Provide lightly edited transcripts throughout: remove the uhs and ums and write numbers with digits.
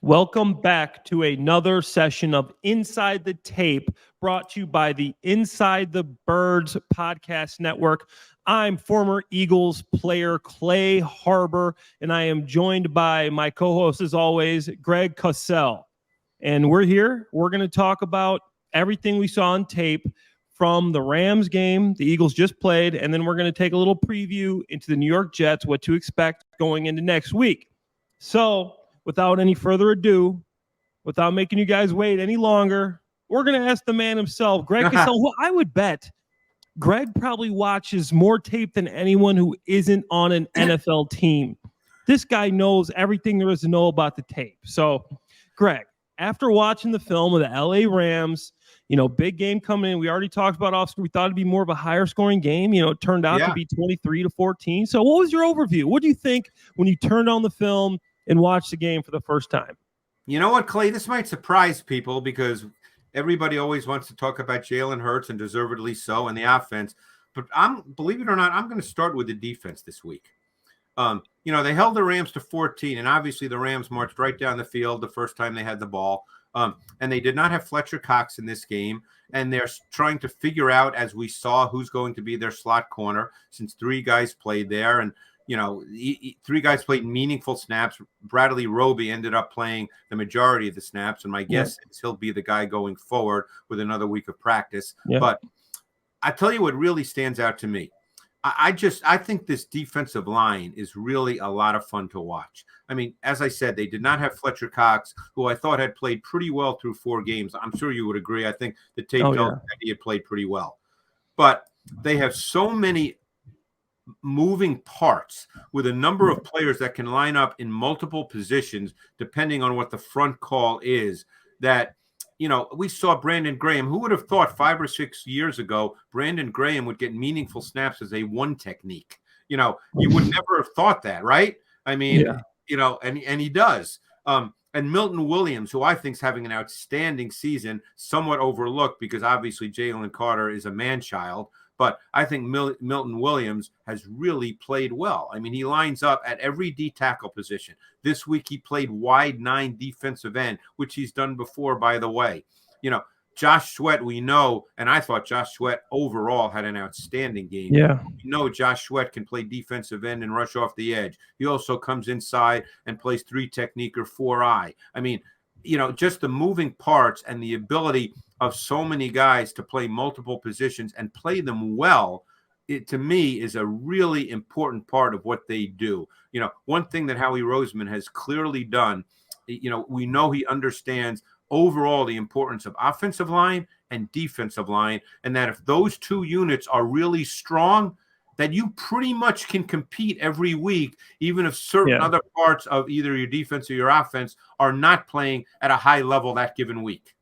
Welcome back to another session of Inside the Tape, brought to you by the Inside the Birds podcast network. I'm former Eagles player Clay Harbor, and I am joined by my co-host, as always, Greg Cosell. And we're here. We're going to talk about everything we saw on tape from the Rams game the Eagles just played, and then we're going to take a little preview into the New York Jets, what to expect going into next week. So, without any further ado, without making you guys wait any longer, we're going to ask the man himself, Greg Cosell, who I would bet Greg probably watches more tape than anyone who isn't on an NFL team. This guy knows everything there is to know about the tape. So, Greg, after watching the film of the LA Rams, big game coming in. We already talked about off-screen. We thought it'd be more of a higher scoring game. It turned out to be 23-14. So what was your overview? What do you think when you turned on the film and watch the game for the first time? You know what, Clay? This might surprise people because everybody always wants to talk about Jaylen Herz, and deservedly so, and the offense. But believe it or not, I'm going to start with the defense this week. They held the Rams to 14, and obviously the Rams marched right down the field the first time they had the ball. And they did not have Fletcher Cox in this game, and they're trying to figure out, as we saw, who's going to be their slot corner, since three guys played there. And three guys played meaningful snaps. Bradley Roby ended up playing the majority of the snaps, and my guess is he'll be the guy going forward with another week of practice. Yeah. But I tell you what really stands out to me. I think this defensive line is really a lot of fun to watch. I mean, as I said, they did not have Fletcher Cox, who I thought had played pretty well through 4 games. I'm sure you would agree. I think the tape tells that he had played pretty well. But they have so many moving parts with a number of players that can line up in multiple positions depending on what the front call is, that we saw Brandon Graham. Who would have thought 5 or 6 years ago Brandon Graham would get meaningful snaps as a one technique? You would never have thought that, right? I mean, and he does. And Milton Williams, who I think is having an outstanding season, somewhat overlooked because obviously Jalen Carter is a man-child. But I think Milton Williams has really played well. I mean, he lines up at every D tackle position. This week he played wide 9 defensive end, which he's done before, by the way. Josh Sweat, we know, and I thought Josh Sweat overall had an outstanding game. Yeah. Josh Sweat can play defensive end and rush off the edge. He also comes inside and plays 3 technique or 4-eye. I mean, just the moving parts and the ability of so many guys to play multiple positions and play them well, it to me is a really important part of what they do. One thing that Howie Roseman has clearly done, we know he understands overall the importance of offensive line and defensive line, and that if those 2 units are really strong, that you pretty much can compete every week, even if certain other parts of either your defense or your offense are not playing at a high level that given week.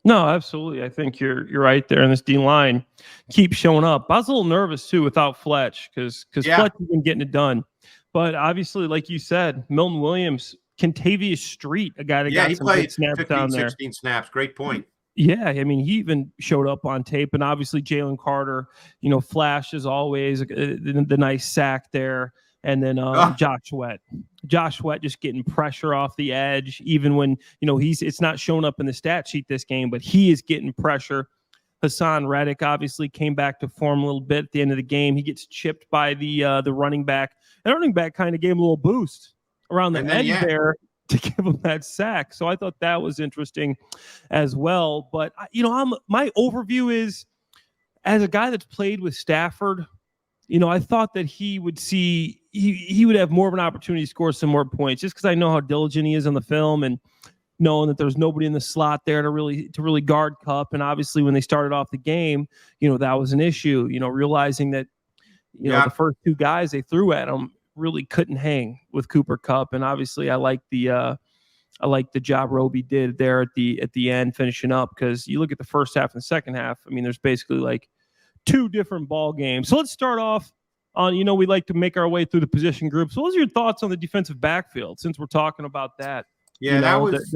No, absolutely. I think you're right there. And this D line keeps showing up. I was a little nervous too without Fletch because Fletch has been getting it done. But obviously, like you said, Milton Williams, Kentavious Street, a guy that got some good snaps 15, down there. 16 snaps. Great point. Yeah, I mean, he even showed up on tape. And obviously, Jalen Carter, flash as always, the nice sack there. And then Josh Sweat just getting pressure off the edge, even when, it's not showing up in the stat sheet this game, but he is getting pressure. Hassan Reddick obviously came back to form a little bit at the end of the game. He gets chipped by the running back. And running back kind of gave him a little boost around the edge there to give him that sack. So I thought that was interesting as well. But, my overview is, as a guy that's played with Stafford, I thought that he would he would have more of an opportunity to score some more points, just because I know how diligent he is on the film and knowing that there's nobody in the slot there to really guard Kupp. And obviously when they started off the game, that was an issue, realizing that, the first 2 guys they threw at him really couldn't hang with Cooper Kupp. And obviously I like the job Roby did there at the end, finishing up, because you look at the first half and the second half, I mean, there's basically like 2 different ball games. So let's start off on, we like to make our way through the position groups. So what was your thoughts on the defensive backfield, since we're talking about that? Yeah, that was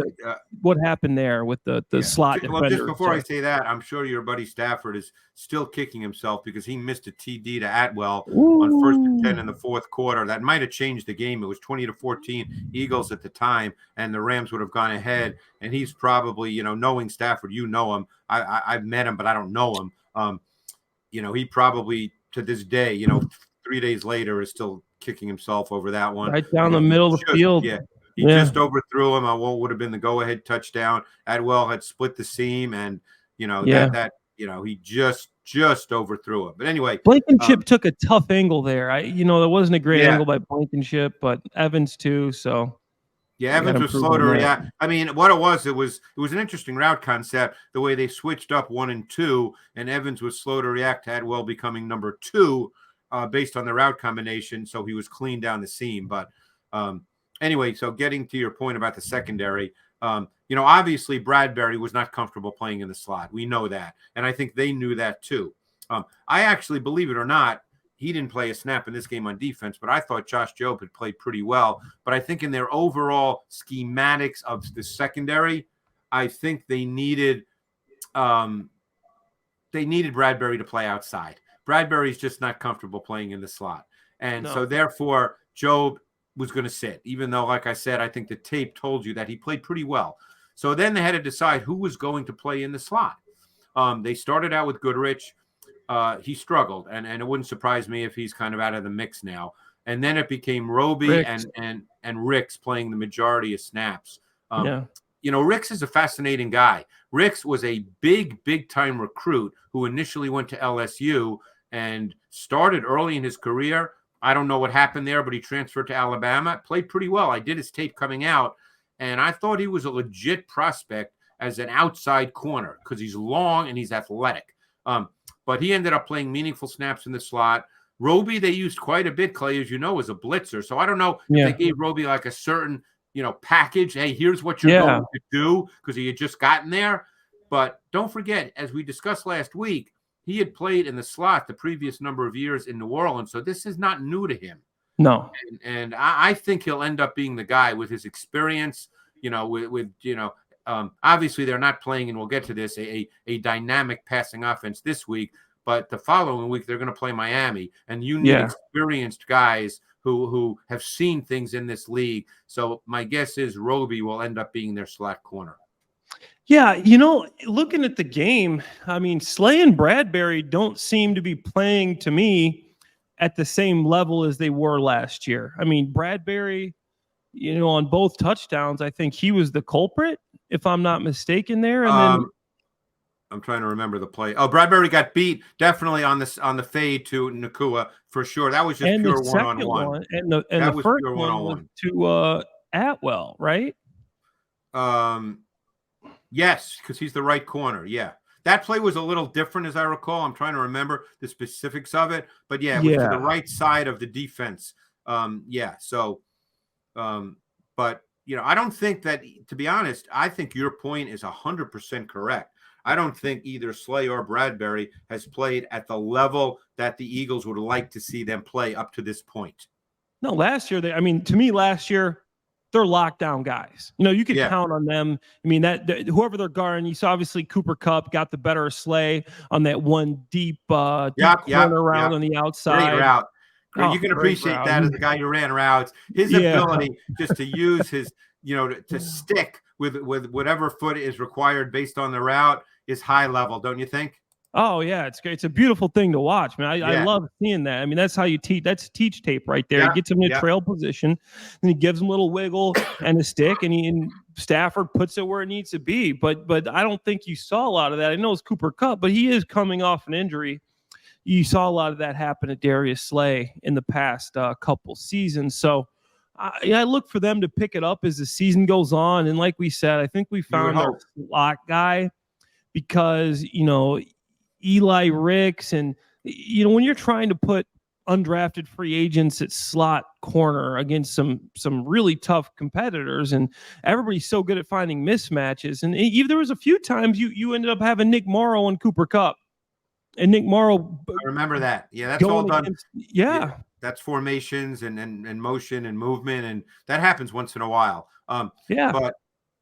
what happened there with the slot defender. Well, just before I say that, I'm sure your buddy Stafford is still kicking himself because he missed a TD to Atwell on 1st and 10 in the fourth quarter. That might have changed the game. It was 20-14 Eagles at the time, and the Rams would have gone ahead. And he's probably, knowing Stafford, him. I've met him, but I don't know him. He probably to this day, 3 days later, is still kicking himself over that one. Right down the middle of the field. Yeah. He just overthrew him on what would have been the go-ahead touchdown. Atwell had split the seam, and he just overthrew him. But anyway, Blankenship took a tough angle there. It wasn't a great angle by Blankenship, but Evans too. So Evans was slow to react. I mean, what it was an interesting route concept. The way they switched up 1 and 2, and Evans was slow to react to Atwell becoming number 2, based on the route combination. So he was clean down the seam, but. Anyway, so getting to your point about the secondary, obviously Bradberry was not comfortable playing in the slot. We know that. And I think they knew that too. I actually, believe it or not, he didn't play a snap in this game on defense, but I thought Josh Jobe had played pretty well. But I think in their overall schematics of the secondary, I think they needed Bradberry to play outside. Bradberry's just not comfortable playing in the slot. And so therefore, Jobe was going to sit, even though, like I said, I think the tape told you that he played pretty well. So then they had to decide who was going to play in the slot. They started out with Goodrich. He struggled, and it wouldn't surprise me if he's kind of out of the mix now. And then it became Roby and Ricks playing the majority of snaps. Ricks is a fascinating guy. Ricks was a big-time recruit who initially went to LSU and started early in his career. I don't know what happened there, but he transferred to Alabama, played pretty well. I did his tape coming out, and I thought he was a legit prospect as an outside corner because he's long and he's athletic. But he ended up playing meaningful snaps in the slot. Roby, they used quite a bit, Clay, as you know, as a blitzer. So I don't know if they gave Roby like a certain, package. Hey, here's what you're going to do because he had just gotten there. But don't forget, as we discussed last week, he had played in the slot the previous number of years in New Orleans, so this is not new to him. No. And I think he'll end up being the guy with his experience, obviously they're not playing, and we'll get to this, a dynamic passing offense this week, but the following week they're going to play Miami, and you need experienced guys who have seen things in this league. So my guess is Roby will end up being their slot corner. Yeah, looking at the game, I mean, Slay and Bradberry don't seem to be playing, to me, at the same level as they were last year. I mean, Bradberry, on both touchdowns, I think he was the culprit, if I'm not mistaken there. And then I'm trying to remember the play. Oh, Bradberry got beat definitely on the fade to Nakua for sure. That was just pure one-on-one. And the first one was to Atwell, right? Yes, because he's the right corner. Yeah. That play was a little different, as I recall. I'm trying to remember the specifics of it. But, it was to the right side of the defense. So, but, I don't think that, to be honest, I think your point is 100% correct. I don't think either Slay or Bradberry has played at the level that the Eagles would like to see them play up to this point. No, last year, to me, last year, they're lockdown guys. You could count on them. I mean, whoever they're guarding, you saw obviously Cooper Kupp got the better of Slay on that one deep corner route on the outside. Great route. You can appreciate that as the guy who ran routes. His ability just to use his, to stick with whatever foot is required based on the route is high level, don't you think? Oh, yeah, it's great. It's a beautiful thing to watch, man. I love seeing that. I mean, that's how you teach. That's teach tape right there. He gets him in a trail position, and he gives him a little wiggle and a stick, and Stafford puts it where it needs to be. But I don't think you saw a lot of that. I know it's Cooper Kupp, but he is coming off an injury. You saw a lot of that happen to Darius Slay in the past couple seasons. So I look for them to pick it up as the season goes on. And like we said, I think we found our slot guy because, Eli Ricks and, when you're trying to put undrafted free agents at slot corner against some really tough competitors, and everybody's so good at finding mismatches. And there was a few times you ended up having Nick Morrow and Cooper Kupp. And Nick Morrow. I remember that. Yeah, that's all done. That's formations and motion and movement, and that happens once in a while. Yeah.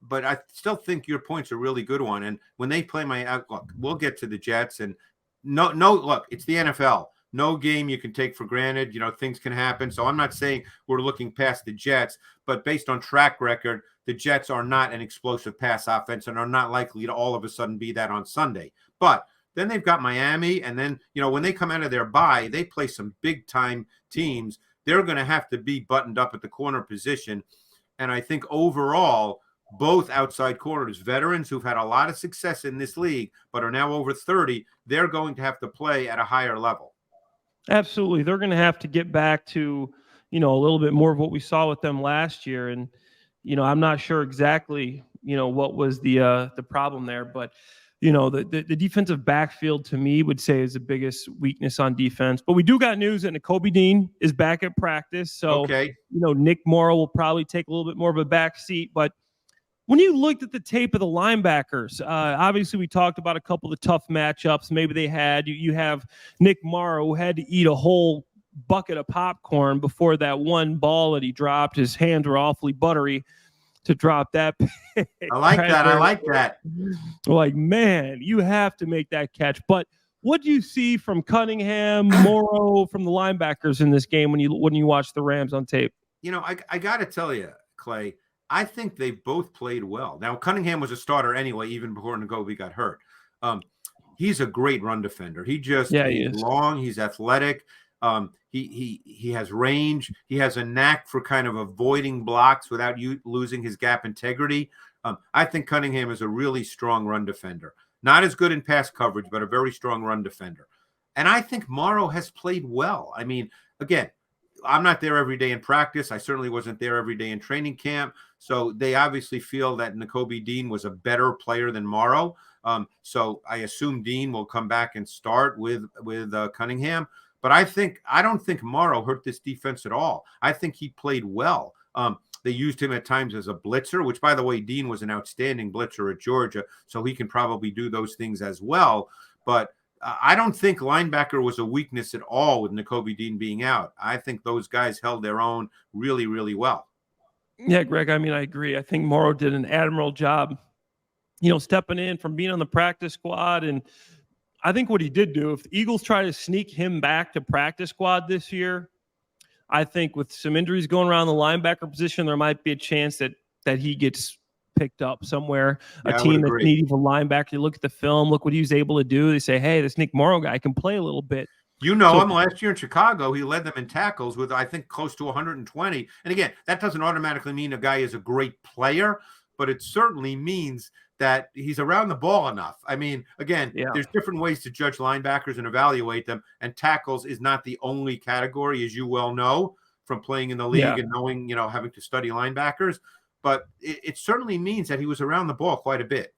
But I still think your point's a really good one. And when they play look, we'll get to the Jets, and look, it's the NFL. No game you can take for granted. Things can happen. So I'm not saying we're looking past the Jets, but based on track record, the Jets are not an explosive pass offense and are not likely to all of a sudden be that on Sunday. But then they've got Miami, and then, when they come out of their bye, they play some big-time teams. They're going to have to be buttoned up at the corner position. And I think overall, both outside corners, veterans who've had a lot of success in this league but are now over 30, they're going to have to play at a higher level. Absolutely. They're going to have to get back to, a little bit more of what we saw with them last year. And, I'm not sure exactly, what was the problem there, but the defensive backfield to me would say is the biggest weakness on defense. But we do got news that Nakobe Dean is back at practice. So, okay. Nick Morrow will probably take a little bit more of a back seat. But when you looked at the tape of the linebackers, obviously we talked about a couple of the tough matchups maybe they had. You have Nick Morrow, who had to eat a whole bucket of popcorn before that one ball that he dropped. His hands were awfully buttery to drop that pick. I like that. I like that. Like, man, you have to make that catch. But what do you see from Cunningham, Morrow, from the linebackers in this game when you watch the Rams on tape? I got to tell you, Clay, I think they both played well. Now, Cunningham was a starter anyway, even before Nakobe got hurt. He's a great run defender. He's long. He's athletic. He has range. He has a knack for kind of avoiding blocks without losing his gap integrity. I think Cunningham is a really strong run defender. Not as good in pass coverage, but a very strong run defender. And I think Morrow has played well. I mean, again, I'm not there every day in practice. I certainly wasn't there every day in training camp. So they obviously feel that Nakobe Dean was a better player than Morrow. So I assume Dean will come back and start with Cunningham. But I don't think Morrow hurt this defense at all. I think he played well. They used him at times as a blitzer, which, by the way, Dean was an outstanding blitzer at Georgia, so he can probably do those things as well. But I don't think linebacker was a weakness at all with Nakobe Dean being out. I think those guys held their own really, really well. Yeah, Greg, I mean, I agree. I think Morrow did an admirable job, stepping in from being on the practice squad. And I think what he did do, if the Eagles try to sneak him back to practice squad this year, I think with some injuries going around the linebacker position, there might be a chance that he gets picked up somewhere. A team that's needing a linebacker. You look at the film, look what he was able to do. They say, hey, this Nick Morrow guy can play a little bit. Him last year in Chicago, he led them in tackles with, I think, close to 120. And again, that doesn't automatically mean a guy is a great player, but it certainly means that he's around the ball enough. I mean, again, There's different ways to judge linebackers and evaluate them, and tackles is not the only category, as you well know, from playing in the league and knowing, having to study linebackers. But it certainly means that he was around the ball quite a bit.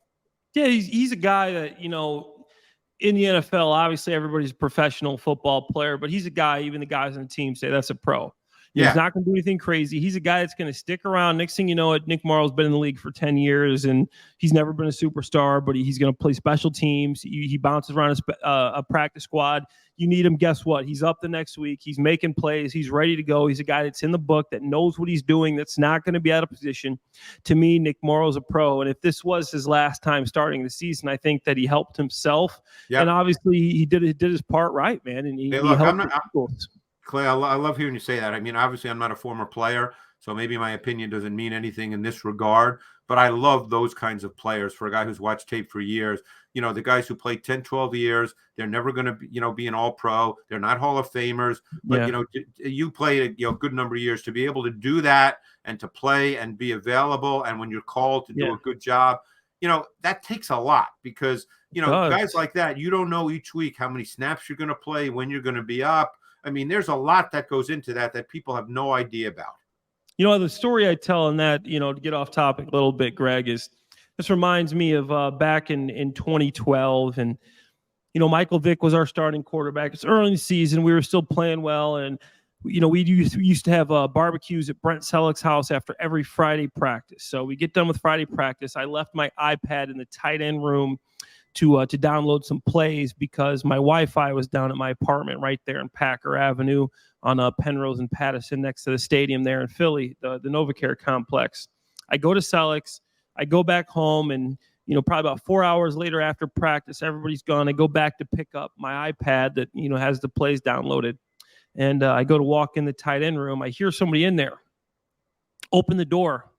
Yeah, he's a guy that, in the NFL, obviously everybody's a professional football player, but he's a guy, even the guys on the team say that's a pro. He's not going to do anything crazy. He's a guy that's going to stick around. Next thing you know, Nick Morrow's been in the league for 10 years, and he's never been a superstar, but he's going to play special teams. He bounces around a practice squad. You need him, guess what? He's up the next week. He's making plays. He's ready to go. He's a guy that's in the book, that knows what he's doing, that's not going to be out of position. To me, Nick Morrow's a pro, and if this was his last time starting the season, I think that he helped himself, and obviously he did his part right, man, and he helped Clay, I love hearing you say that. I mean, obviously, I'm not a former player, so maybe my opinion doesn't mean anything in this regard, but I love those kinds of players. For a guy who's watched tape for years, the guys who played 10, 12 years, they're never going to, be an all-pro. They're not Hall of Famers, but, you played a good number of years to be able to do that and to play and be available, and when you're called to do a good job, that takes a lot because, guys like that, you don't know each week how many snaps you're going to play, when you're going to be up. I mean, there's a lot that goes into that people have no idea about. The story I tell in that, to get off topic a little bit, Greg, is this reminds me of back in 2012. And, Michael Vick was our starting quarterback. It's early in the season. We were still playing well. And, we used to have barbecues at Brent Selleck's house after every Friday practice. So we get done with Friday practice. I left my iPad in the tight end room to download some plays because my Wi-Fi was down at my apartment right there in Packer Avenue on Penrose and Pattison next to the stadium there in Philly, the NovaCare complex. I go to Celix, I go back home, and probably about 4 hours later after practice, everybody's gone. I go back to pick up my iPad that has the plays downloaded, and I go to walk in the tight end room. I hear somebody in there. Open the door.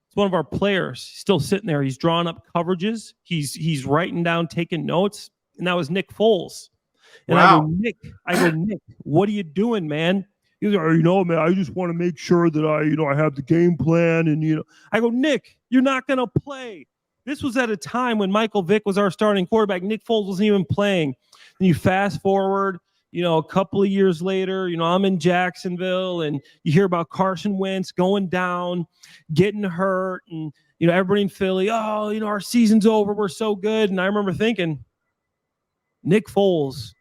It's one of our players. He's still sitting there. He's drawing up coverages. He's writing down, taking notes, and that was Nick Foles. And wow. I go, Nick, what are you doing, man? He's like, man, I just want to make sure that I have the game plan. And, I go, Nick, you're not going to play. This was at a time when Michael Vick was our starting quarterback. Nick Foles wasn't even playing. And you fast forward, a couple of years later, I'm in Jacksonville, and you hear about Carson Wentz going down, getting hurt, and, everybody in Philly, our season's over. We're so good. And I remember thinking, Nick Foles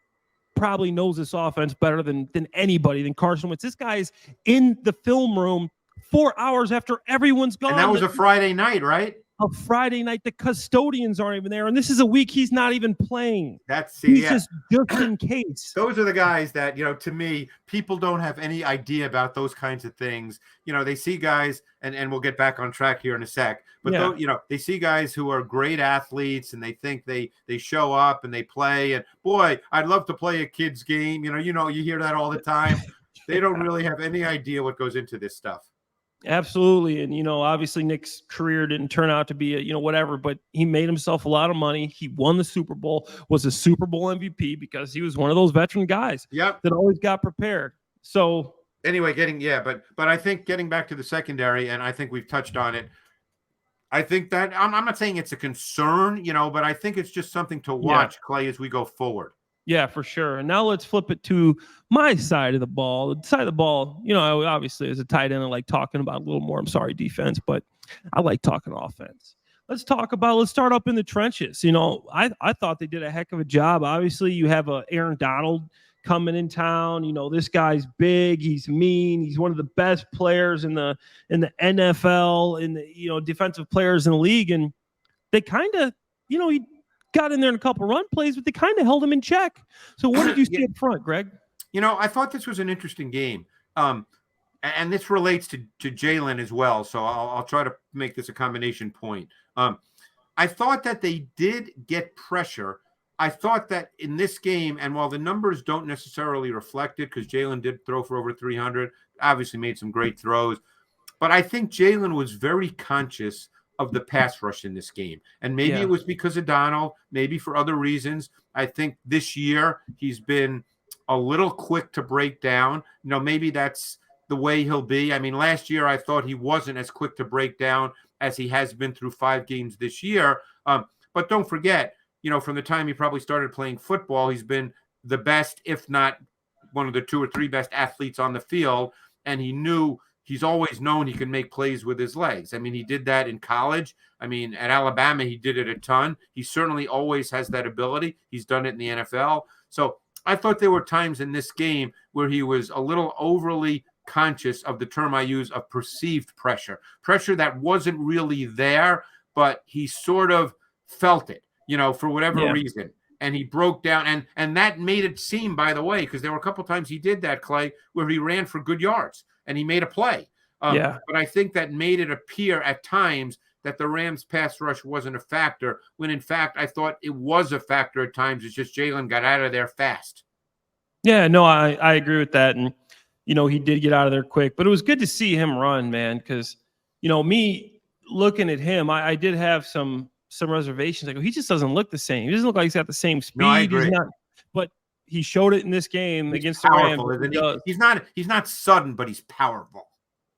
probably knows this offense better than anybody, than Carson Wentz. This guy's in the film room 4 hours after everyone's gone. And that was a Friday night, right? A Friday night. The custodians aren't even there, and this is a week he's not even playing. He's just in case. Those are the guys that, to me, people don't have any idea about those kinds of things. They see guys, and we'll get back on track here in a sec, but they see guys who are great athletes, and they think they show up and they play, and boy, I'd love to play a kid's game. You hear that all the time. They don't really have any idea what goes into this stuff. Absolutely. And, obviously Nick's career didn't turn out to be whatever, but he made himself a lot of money. He won the Super Bowl, was a Super Bowl MVP because he was one of those veteran guys that always got prepared. So anyway, but I think getting back to the secondary, and I think we've touched on it. I think that I'm not saying it's a concern, but I think it's just something to watch, Clay, as we go forward. Yeah, for sure. And now let's flip it to my side of the ball. The side of the ball, obviously as a tight end, I like talking about a little more, defense, but I like talking offense. Let's start up in the trenches. I thought they did a heck of a job. Obviously, you have Aaron Donald coming in town. This guy's big, he's mean, he's one of the best players in the NFL, in the defensive players in the league. And they kind of, he got in there in a couple run plays, but they kind of held him in check. So what did you see up front, Greg? I thought this was an interesting game. And this relates to Jalen as well. So I'll try to make this a combination point. I thought that they did get pressure. I thought that in this game, and while the numbers don't necessarily reflect it, because Jalen did throw for over 300, obviously made some great throws, but I think Jalen was very conscious of the pass rush in this game. And maybe it was because of Donald, maybe for other reasons. I think this year he's been a little quick to break down. Maybe that's the way he'll be. I mean, last year I thought he wasn't as quick to break down as he has been through 5 games this year. But don't forget, from the time he probably started playing football, he's been the best, if not one of the 2 or 3 best athletes on the field. And he's always known he can make plays with his legs. I mean, he did that in college. I mean, at Alabama, he did it a ton. He certainly always has that ability. He's done it in the NFL. So I thought there were times in this game where he was a little overly conscious of the term I use of perceived pressure that wasn't really there, but he sort of felt it, for whatever reason. And he broke down. And that made it seem, by the way, because there were a couple times he did that, Clay, where he ran for good yards and he made a play. But I think that made it appear at times that the Rams pass rush wasn't a factor, when in fact I thought it was a factor at times. It's just Jalen got out of there fast. Yeah, no, I agree with that. And, he did get out of there quick, but it was good to see him run, man, because, me looking at him, I did have some reservations. I go, he just doesn't look the same. He doesn't look like he's got the same speed. No, I agree. But he showed it in this game against powerful, the Rams. Isn't he? He's not sudden, but he's powerful.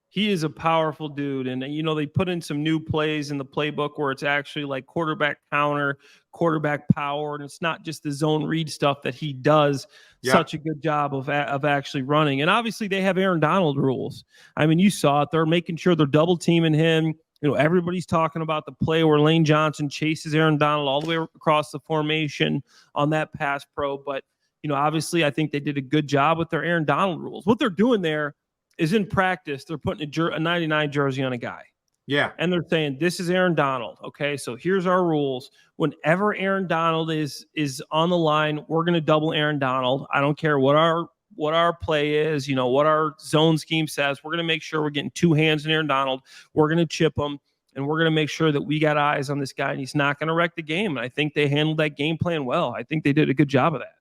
He is a powerful dude. And, they put in some new plays in the playbook where it's actually like quarterback counter, quarterback power. And it's not just the zone read stuff that he does such a good job of actually running. And obviously they have Aaron Donald rules. I mean, you saw it. They're making sure they're double teaming him. Everybody's talking about the play where Lane Johnson chases Aaron Donald all the way across the formation on that pass pro. But, obviously I think they did a good job with their Aaron Donald rules. What they're doing there is in practice, they're putting a 99 jersey on a guy. Yeah. And they're saying, this is Aaron Donald. Okay, so here's our rules. Whenever Aaron Donald is on the line, we're going to double Aaron Donald. I don't care what our play is, what our zone scheme says. We're going to make sure we're getting two hands in Aaron Donald. We're going to chip him, and we're going to make sure that we got eyes on this guy, and he's not going to wreck the game. And I think they handled that game plan well. I think they did a good job of that.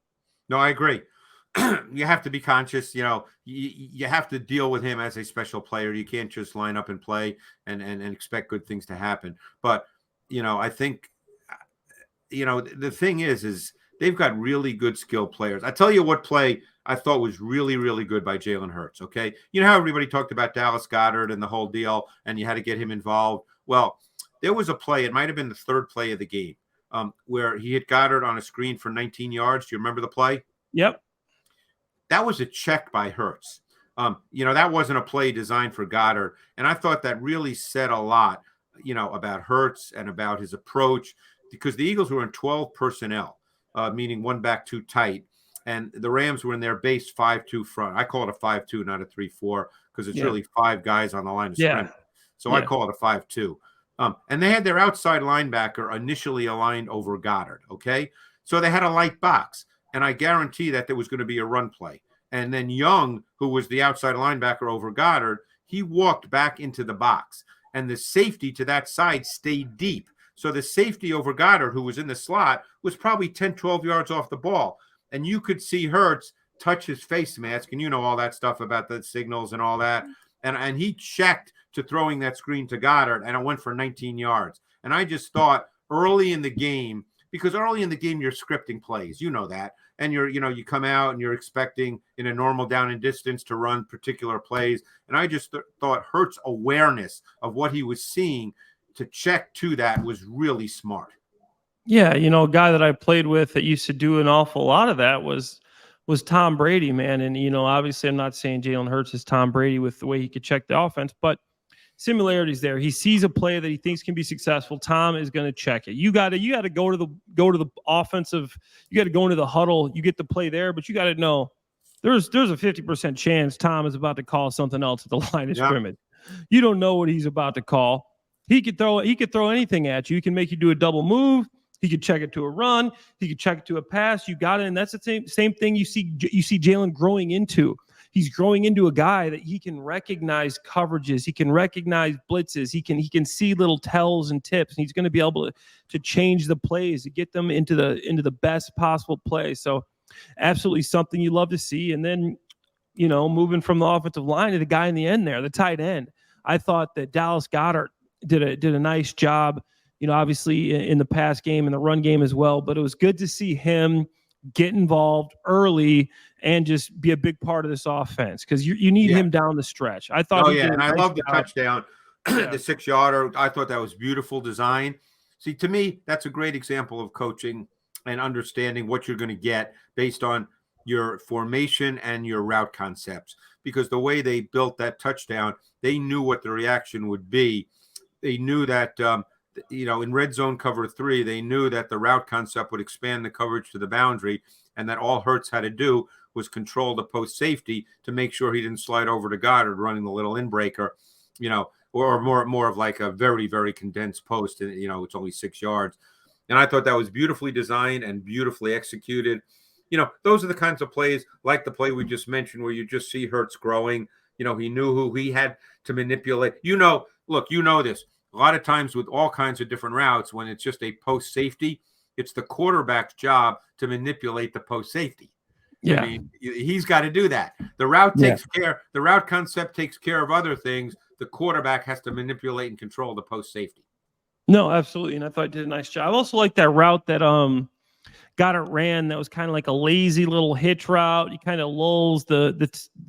No, I agree. You have to be conscious. You have to deal with him as a special player. You can't just line up and play and expect good things to happen. But, I think, the thing is they've got really good skilled players. I tell you what play I thought was really, really good by Jaylen Herz, okay? You know how everybody talked about Dallas Goedert and the whole deal, and you had to get him involved? Well, there was a play, it might have been the third play of the game, where he hit Goedert on a screen for 19 yards. Do you remember the play? Yep. That was a check by Hertz. That wasn't a play designed for Goedert. And I thought that really said a lot, about Hertz and about his approach, because the Eagles were in 12 personnel, meaning one back too tight. And the Rams were in their base 5-2 front. I call it a 5-2, not a 3-4, because it's really five guys on the line of scrimmage. So I call it a 5-2. And they had their outside linebacker initially aligned over Goedert, okay? So they had a light box. And I guarantee that there was going to be a run play. And then Young, who was the outside linebacker over Goedert, he walked back into the box. And the safety to that side stayed deep. So the safety over Goedert, who was in the slot, was probably 10, 12 yards off the ball. And you could see Hertz touch his face mask. And all that stuff about the signals and all that. And he checked to throwing that screen to Goedert, and it went for 19 yards. And I just thought early in the game, because early in the game, you're scripting plays. You know that. And you come out and you're expecting in a normal down and distance to run particular plays. And I just thought Hertz's awareness of what he was seeing to check to that was really smart. Yeah, a guy that I played with that used to do an awful lot of that was Tom Brady, man. And, obviously I'm not saying Jalen Hertz is Tom Brady with the way he could check the offense, but similarities there. He sees a play that he thinks can be successful. Tom is going to check it. You got to go to the offensive. You got to go into the huddle. You get the play there, but you got to know there's a 50% chance Tom is about to call something else at the line of scrimmage. You don't know what he's about to call. He could throw anything at you. He can make you do a double move. He could check it to a run. He could check it to a pass. You got it, and that's the same thing you see Jalen growing into. He's growing into a guy that he can recognize coverages. He can recognize blitzes. He can see little tells and tips. And he's going to be able to change the plays to get them into the best possible play. So absolutely something you love to see. And then, moving from the offensive line to the guy in the end there, the tight end. I thought that Dallas Goedert did a nice job, obviously in the pass game and the run game as well. But it was good to see him get involved early and just be a big part of this offense, because you need him down the stretch. I thought. And I love the touchdown, the 6-yarder. I thought that was beautiful design. See, to me, that's a great example of coaching and understanding what you're going to get based on your formation and your route concepts. Because the way they built that touchdown, they knew what the reaction would be. They knew that in red zone cover 3, they knew that the route concept would expand the coverage to the boundary, and that all Hertz had to do was control the post safety to make sure he didn't slide over to Goedert running the little inbreaker, or more of like a very, very condensed post, and it's only 6 yards. And I thought that was beautifully designed and beautifully executed. Those are the kinds of plays, like the play we just mentioned, where you just see Hertz growing. He knew who he had to manipulate. Look, this. A lot of times with all kinds of different routes, when it's just a post safety, it's the quarterback's job to manipulate the post safety. Yeah. I mean, he's got to do that. The route takes care. The route concept takes care of other things. The quarterback has to manipulate and control the post safety. No, absolutely. And I thought he did a nice job. I also like that route that Goedert ran. That was kind of like a lazy little hitch route. He kind of lulls the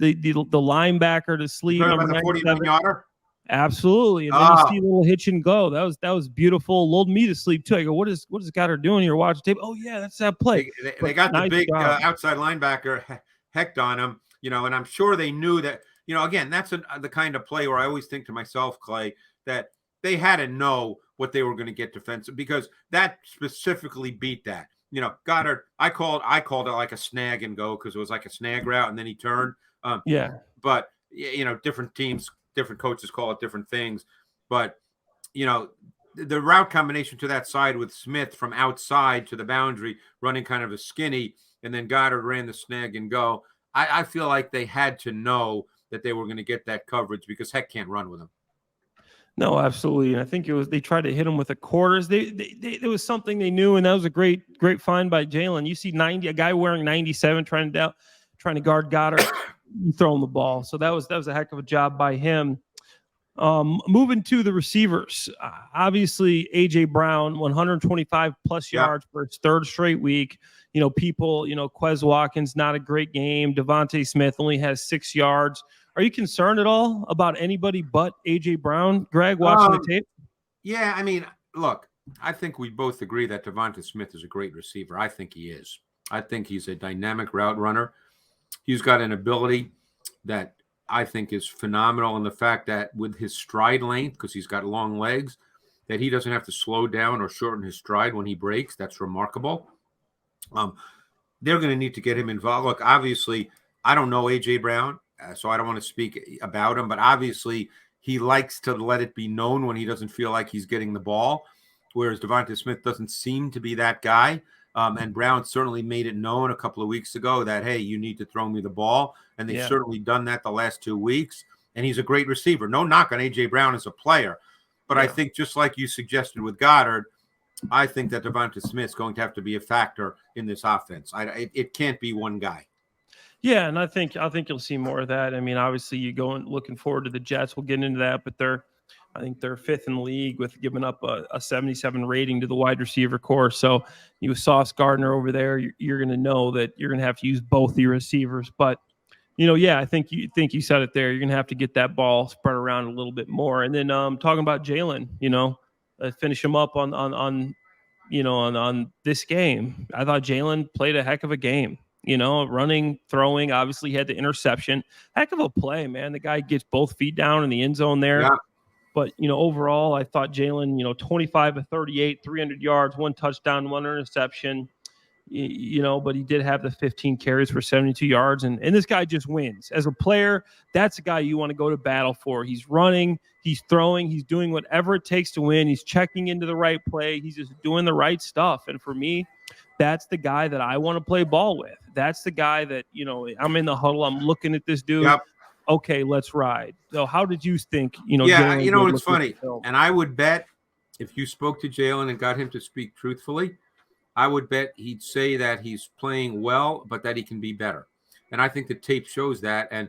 linebacker to sleep. About the 41-yarder. Absolutely. And then you see a little hitch and go. That was beautiful. Lulled me to sleep too. I go, what is Goedert doing here? Watch tape. Oh yeah, that's that play. They got nice the big outside linebacker hecked on him, and I'm sure they knew that, again, that's the kind of play where I always think to myself, Clay, that they had to know what they were going to get defensive, because that specifically beat that. Goedert, I called it like a snag and go, because it was like a snag route and then he turned. But different teams, different coaches call it different things. But, the route combination to that side with Smith from outside to the boundary, running kind of a skinny, and then Goedert ran the snag and go. I feel like they had to know that they were going to get that coverage because Heck can't run with him. No, absolutely. And I think they tried to hit him with the quarters. There was something they knew, and that was a great find by Jalen. You see a guy wearing 97 trying to guard Goedert, you throw him the ball. So that was a heck of a job by him. Moving to the receivers, obviously AJ Brown, 125 plus yards for his third straight week. Quez Watkins, not a great game. Devonte Smith only has 6 yards. Are you concerned at all about anybody but AJ Brown, Greg, watching the tape? Yeah, I mean, look, I think we both agree that Devonte Smith is a great receiver. I think he is. I think he's a dynamic route runner. He's got an ability that I think is phenomenal in the fact that with his stride length, because he's got long legs, that he doesn't have to slow down or shorten his stride when he breaks. That's remarkable. They're going to need to get him involved. Look, obviously, I don't know A.J. Brown, so I don't want to speak about him, but obviously he likes to let it be known when he doesn't feel like he's getting the ball, whereas Devonte Smith doesn't seem to be that guy. And Brown certainly made it known a couple of weeks ago that, hey, you need to throw me the ball. And they've certainly done that the last 2 weeks. And he's a great receiver. No knock on A.J. Brown as a player. But I think just like you suggested with Goedert, I think that Devonte Smith's going to have to be a factor in this offense. It can't be one guy. Yeah, and I think you'll see more of that. I mean, obviously, looking forward to the Jets. We'll get into that, but I think they're 5th in the league with giving up a 77 rating to the wide receiver core. So you Sauce Gardner over there, you're going to know that you're going to have to use both your receivers. But I think you said it there. You're going to have to get that ball spread around a little bit more. And then talking about Jalen, finish him up on this game. I thought Jalen played a heck of a game. Running, throwing. Obviously, he had the interception. Heck of a play, man. The guy gets both feet down in the end zone there. Yeah. But, overall, I thought Jalen, 25 of 38, 300 yards, 1 touchdown, 1 interception, but he did have the 15 carries for 72 yards. And this guy just wins. As a player, that's a guy you want to go to battle for. He's running, he's throwing, he's doing whatever it takes to win. He's checking into the right play. He's just doing the right stuff. And for me, that's the guy that I want to play ball with. That's the guy that, I'm in the huddle. I'm looking at this dude. Yep. Okay, let's ride. So how did you think, Yeah, it's funny. And I would bet if you spoke to Jalen and got him to speak truthfully, I would bet he'd say that he's playing well, but that he can be better. And I think the tape shows that. And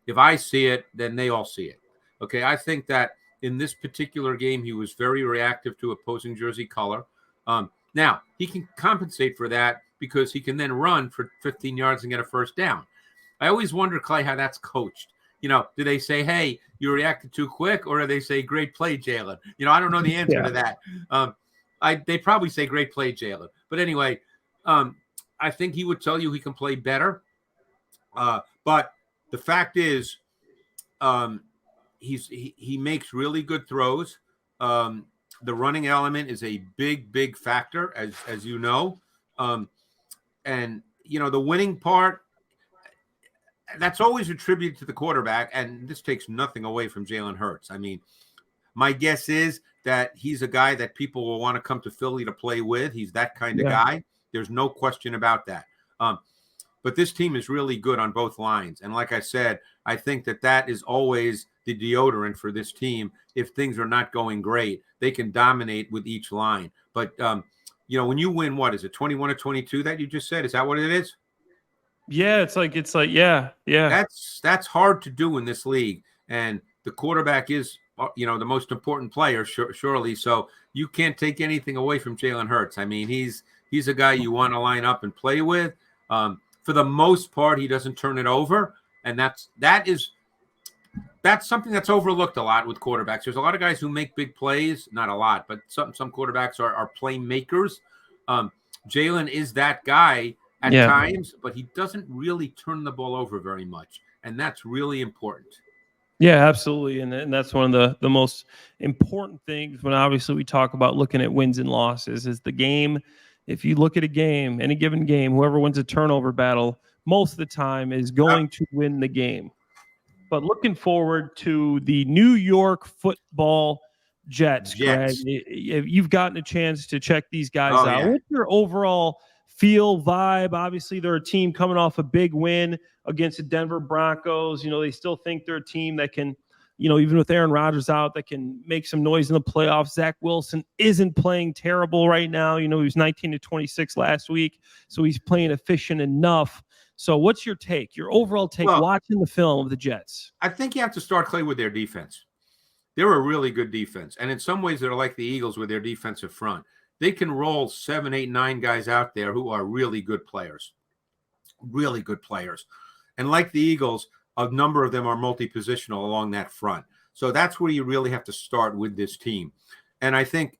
if I see it, then they all see it. Okay, I think that in this particular game, he was very reactive to opposing jersey color. Now, he can compensate for that because he can then run for 15 yards and get a first down. I always wonder, Clay, how that's coached. Do they say, hey, you reacted too quick, or do they say, great play, Jalen? I don't know the answer to that. They probably say, great play, Jalen. But anyway, I think he would tell you he can play better. But the fact is, he makes really good throws. The running element is a big factor, as you know. And, the winning part, that's always attributed to the quarterback, and this takes nothing away from Jaylen Herz. I mean, my guess is that he's a guy that people will want to come to Philly to play with. He's that kind of guy. There's no question about that. But this team is really good on both lines. And like I said, I think that is always the deodorant for this team. If things are not going great, they can dominate with each line. But, when you win, what is it, 21 or 22 that you just said? Is that what it is? Yeah, it's like, yeah. That's hard to do in this league. And the quarterback is, the most important player, surely. So you can't take anything away from Jaylen Herz. I mean, he's a guy you want to line up and play with. For the most part, he doesn't turn it over. And that's something that's overlooked a lot with quarterbacks. There's a lot of guys who make big plays, not a lot, but some quarterbacks are playmakers. Jalen is that guy at times, but he doesn't really turn the ball over very much. And that's really important. Yeah, absolutely. And that's one of the most important things when obviously we talk about looking at wins and losses is the game. If you look at a game, any given game, whoever wins a turnover battle, most of the time is going to win the game. But looking forward to the New York Football Jets, Greg. Jets. You've gotten a chance to check these guys out. Yeah. What's your overall feel, vibe? Obviously, they're a team coming off a big win against the Denver Broncos. They still think they're a team that can, even with Aaron Rodgers out, that can make some noise in the playoffs. Zach Wilson isn't playing terrible right now. He was 19-26 last week, so he's playing efficient enough. So what's your take, your overall take, watching the film of the Jets? I think you have to start, Clay, with their defense. They're a really good defense. And in some ways, they're like the Eagles with their defensive front. They can roll 7, 8, 9 guys out there who are really good players. Really good players. And like the Eagles, a number of them are multi-positional along that front. So that's where you really have to start with this team. And I think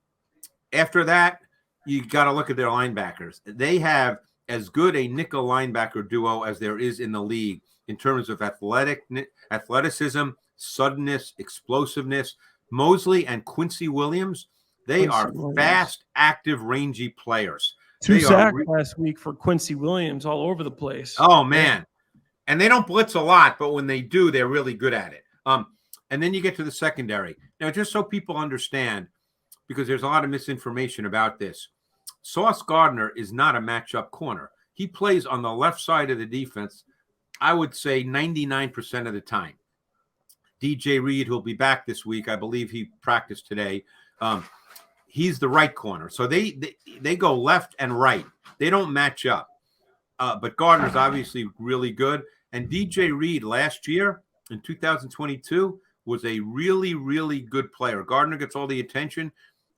after that, you got to look at their linebackers. They have as good a nickel linebacker duo as there is in the league in terms of athleticism, suddenness, explosiveness. Mosley and Quincy Williams, they are fast, active, rangy players. 2 sacks last week for Quincy Williams all over the place. Oh, man. And they don't blitz a lot, but when they do, they're really good at it. And then you get to the secondary. Now, just so people understand, because there's a lot of misinformation about this, Sauce Gardner is not a matchup corner. He plays on the left side of the defense, I would say 99% of the time. DJ Reed, who'll be back this week, I believe he practiced today. He's the right corner. So they go left and right. They don't match up. But Gardner's obviously really good. And DJ Reed last year in 2022 was a really, really good player. Gardner gets all the attention.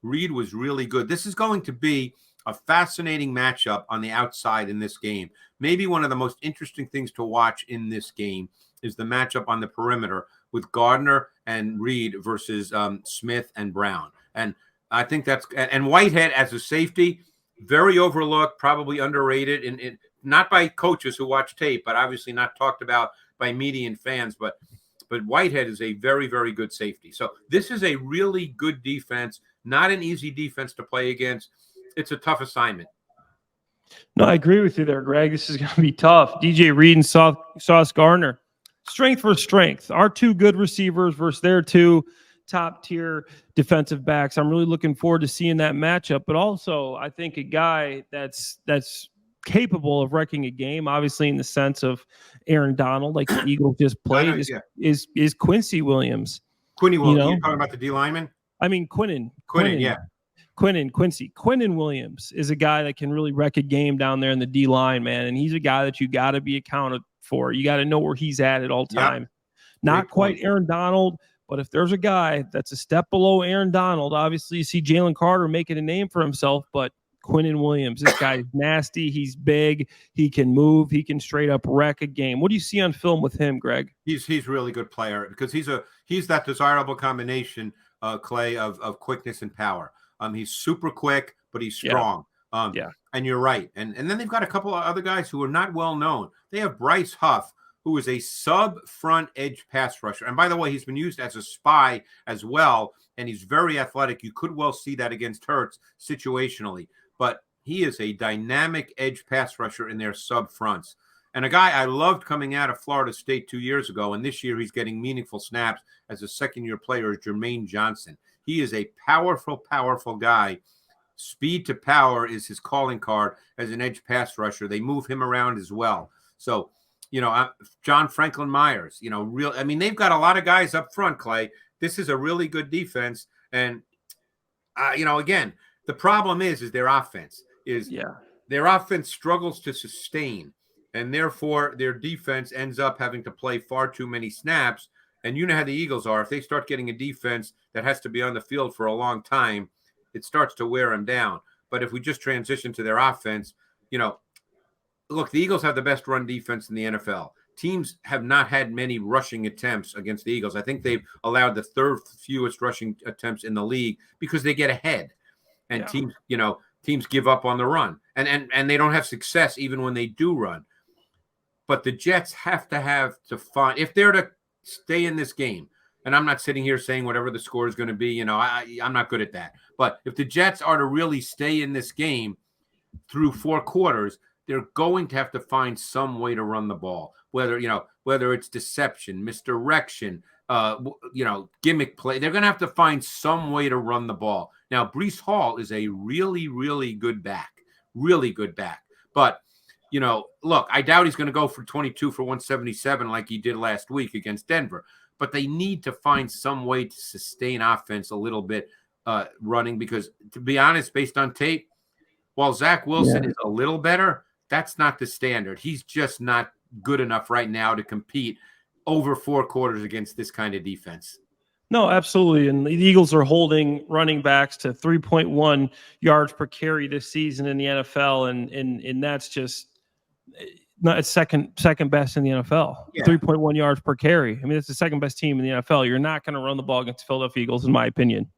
Reed was really good. This is going to be a fascinating matchup on the outside in this game. Maybe one of the most interesting things to watch in this game is the matchup on the perimeter with Gardner and Reed versus Smith and Brown. And I think and Whitehead as a safety, very overlooked, probably underrated, and not by coaches who watch tape, but obviously not talked about by media and fans. But Whitehead is a very, very good safety. So this is a really good defense, not an easy defense to play against. It's a tough assignment. No, I agree with you there, Greg. This is going to be tough. DJ Reed and Sauce Gardner, strength for strength. Our 2 good receivers versus their 2 top-tier defensive backs. I'm really looking forward to seeing that matchup. But also, I think a guy that's capable of wrecking a game, obviously in the sense of Aaron Donald, like the Eagles just played, is Quincy Williams. Quincy Williams. You're talking about the D lineman? I mean, Quincy Williams is a guy that can really wreck a game down there in the D line, man. And he's a guy that you got to be accounted for. You got to know where he's at all times. Not quite Aaron Donald, but if there's a guy that's a step below Aaron Donald, obviously you see Jalen Carter making a name for himself, but Quincy Williams, this guy's nasty. He's big. He can move. He can straight up wreck a game. What do you see on film with him, Greg? He's a really good player because he's that desirable combination, Clay, of quickness and power. He's super quick, but he's strong. And you're right. And then they've got a couple of other guys who are not well known. They have Bryce Huff, who is a sub-front edge pass rusher. And by the way, he's been used as a spy as well, and he's very athletic. You could well see that against Hertz situationally. But he is a dynamic edge pass rusher in their sub-fronts. And a guy I loved coming out of Florida State 2 years ago, and this year he's getting meaningful snaps as a second-year player, is Jermaine Johnson. He is a powerful, powerful guy. Speed to power is his calling card as an edge pass rusher. They move him around as well. So, John Franklin Myers, they've got a lot of guys up front, Clay. This is a really good defense. And, again, the problem is their offense. Their offense struggles to sustain, and therefore their defense ends up having to play far too many snaps. And you know how the Eagles are. If they start getting a defense that has to be on the field for a long time, it starts to wear them down. But if we just transition to their offense, look, the Eagles have the best run defense in the NFL. Teams have not had many rushing attempts against the Eagles. I think they've allowed the 3rd fewest rushing attempts in the league because they get ahead. And teams give up on the run. And they don't have success even when they do run. But the Jets have to find, if they're to stay in this game, and I'm not sitting here saying whatever the score is going to be, I'm not good at that. But if the Jets are to really stay in this game through 4 quarters, they're going to have to find some way to run the ball, whether it's deception, misdirection, gimmick play. They're going to have to find some way to run the ball. Now, Breece Hall is a really, really good back. Really good back. But, look, I doubt he's going to go for 22 for 177 like he did last week against Denver. But they need to find some way to sustain offense a little bit running because, to be honest, based on tape, while Zach Wilson is a little better, that's not the standard. He's just not good enough right now to compete over 4 quarters against this kind of defense. No, absolutely. And the Eagles are holding running backs to 3.1 yards per carry this season in the NFL. And that's just not second best in the NFL. Yeah. 3.1 yards per carry. I mean, it's the second best team in the NFL. You're not going to run the ball against the Philadelphia Eagles, in my opinion.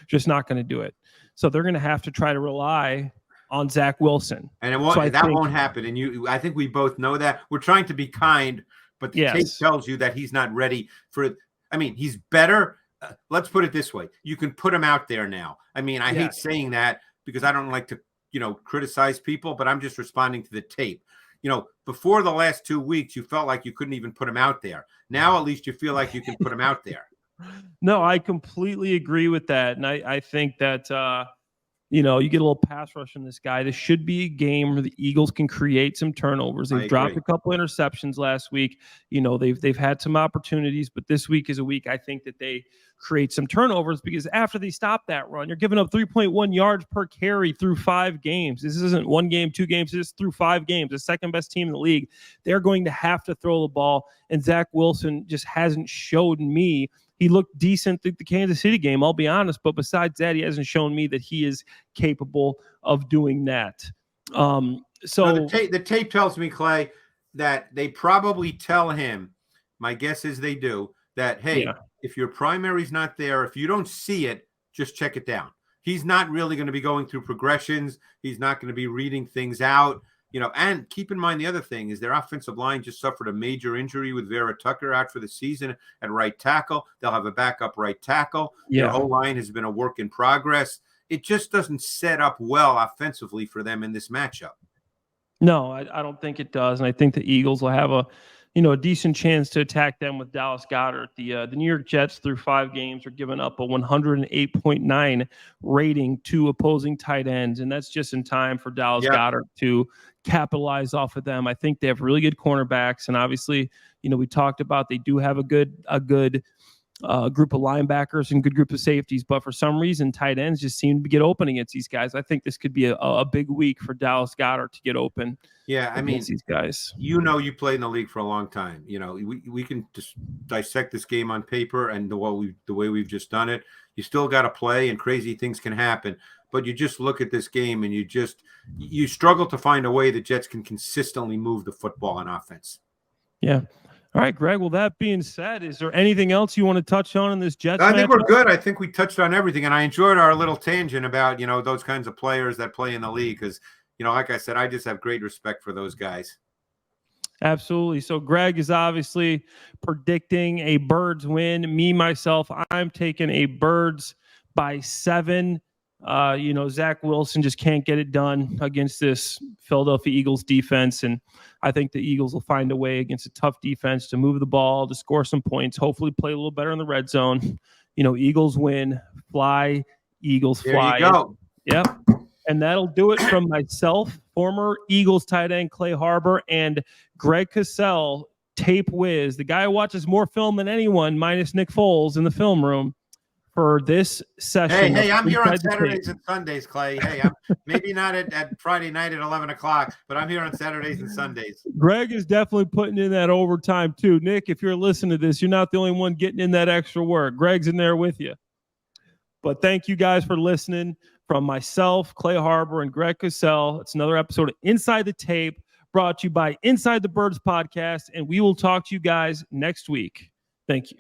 Just not going to do it. So they're going to have to try to rely on Zach Wilson. And it won't, won't happen. And I think we both know that. We're trying to be kind, but the tape tells you that he's not ready for it. I mean, he's better. Let's put it this way. You can put him out there now. I mean, I hate saying that because I don't like to, criticize people, but I'm just responding to the tape. Before the last 2 weeks, you felt like you couldn't even put him out there. Now, at least you feel like you can put him out there. No, I completely agree with that. And I think that, you get a little pass rush from this guy. This should be a game where the Eagles can create some turnovers. They've dropped a couple interceptions last week. They've had some opportunities, but this week is a week I think that they create some turnovers because after they stop that run, you're giving up 3.1 yards per carry through 5 games. This isn't 1 game, 2 games. This is through 5 games. The second best team in the league. They're going to have to throw the ball, and Zach Wilson just hasn't showed me. He looked decent through the Kansas City game, I'll be honest. But besides that, he hasn't shown me that he is capable of doing that. So the tape tells me, Clay, that they probably tell him, my guess is they do, that, hey, if your primary's not there, if you don't see it, just check it down. He's not really going to be going through progressions. He's not going to be reading things out. And keep in mind the other thing is their offensive line just suffered a major injury with Vera Tucker out for the season at right tackle. They'll have a backup right tackle. Their whole line has been a work in progress. It just doesn't set up well offensively for them in this matchup. No, I don't think it does. And I think the Eagles will have a decent chance to attack them with Dallas Goedert. The New York Jets through 5 games are giving up a 108.9 rating to opposing tight ends, and that's just in time for Dallas Goedert to capitalize off of them. I think they have really good cornerbacks, and obviously, we talked about they do have a good group of linebackers and good group of safeties, but for some reason, tight ends just seem to get open against these guys. I think this could be a big week for Dallas Goedert to get open. Yeah, I mean, these guys. You played in the league for a long time. We can just dissect this game on paper and the way we've just done it. You still got to play, and crazy things can happen. But you just look at this game, and you struggle to find a way the Jets can consistently move the football on offense. Yeah. All right, Greg. Well, that being said, is there anything else you want to touch on in this Jets matchup? I think we're good. I think we touched on everything, and I enjoyed our little tangent about those kinds of players that play in the league because like I said, I just have great respect for those guys. Absolutely. So Greg is obviously predicting a Birds win. Me, myself, I'm taking a Birds by 7. Zach Wilson just can't get it done against this Philadelphia Eagles defense. And I think the Eagles will find a way against a tough defense to move the ball, to score some points, hopefully play a little better in the red zone. Eagles win, fly, Eagles fly. There you go. Yep. And that'll do it from myself, former Eagles tight end Clay Harbor, and Greg Cosell, tape whiz, the guy who watches more film than anyone, minus Nick Foles in the film room, for this session. Hey, I'm here on Saturdays and Sundays, Clay. Hey, I'm maybe not at Friday night at 11 o'clock, but I'm here on Saturdays and Sundays. Greg is definitely putting in that overtime too. Nick, if you're listening to this, you're not the only one getting in that extra work. Greg's in there with you. But thank you guys for listening. From myself, Clay Harbor, and Greg Cosell, it's another episode of Inside the Tape, brought to you by Inside the Birds podcast, and we will talk to you guys next week. Thank you.